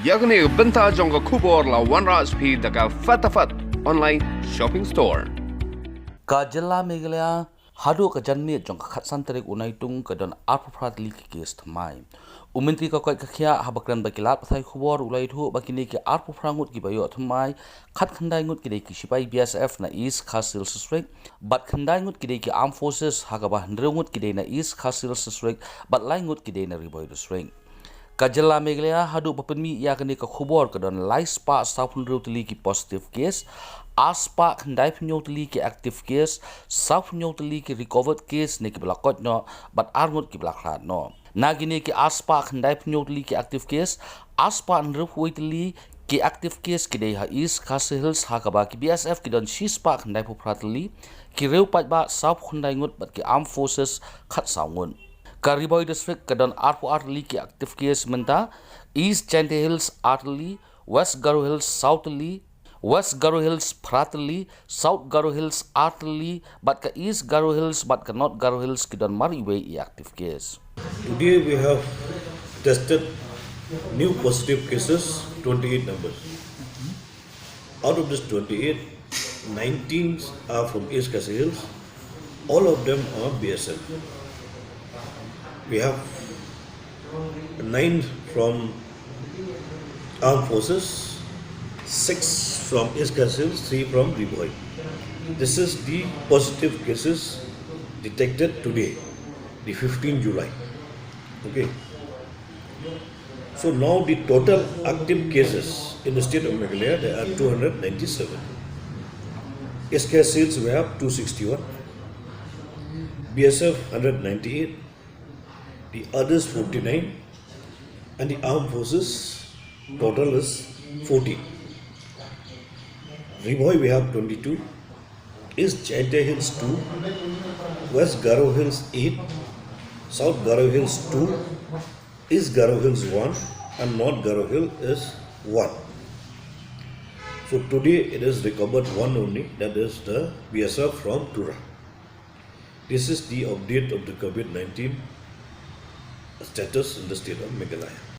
Yakni benta jong kubor la wanras pi daga fatafat online shopping store. Kajala Megalea, Haduh ka Janmiet Jong Khatsan Terik Unaitung Kadon Arpaprat Liki Kis Tamai. Uminti ka koi kakia habakran bakilat pathai kubor ulai thu bakini ki Arpaprat Ngut Kiba Ioh Tamai khat khandai ngut kidai ki sipai BSF na RiKhasi district bat khandai ngut kidai ki armed forces hagaba ngut kidai na RiKhasi district bat lai ngut kidai na Riboy district. Kajala Megalea Haduh bapenmi yakni ka kubor kadon lai spa South Rutli ki positive case aspa khandai pnyotli ki active case South Nyotli ki recovered case ne ki blakot no but arngut ki blakhat no nagini ki aspa khandai pnyotli ki active case aspa nruhuitli ki active case ki dei ha RiKhasi hills hakaba ki BSF ki don shispa khandai phupratli ki reupat ba South khandai ngut but ki armed forces khat saungun Riboy district kadon arli ki active case menta East Chante Hills Artli West Garo Hills Southli West Garo Hills Pratli South Garo Hills Artli but ka East Garo Hills but ka North Garo Hills kidon mariwe I active case. Today we have tested new positive cases 28 numbers. Out of this 28, 19 are from RiKhasi Hills. All of them are BSF. We have 9 from armed forces, 6 from RiKhasi Hills, 3 from Riboy. This is the positive cases detected today, the 15th July. Okay. So now the total active cases in the state of Meghalaya, there are 297. RiKhasi Hills we have 261, BSF 198, the others 49, and the armed forces total is 14. Riboy we have 22, East Chante Hills 2, West Garo Hills 8, South Garo Hills 2, East Garo Hills 1, and North Garo Hill is 1. So today it is recovered one only, that is the BSF from Tura. This is the update of the COVID-19 status in the state of Meghalaya.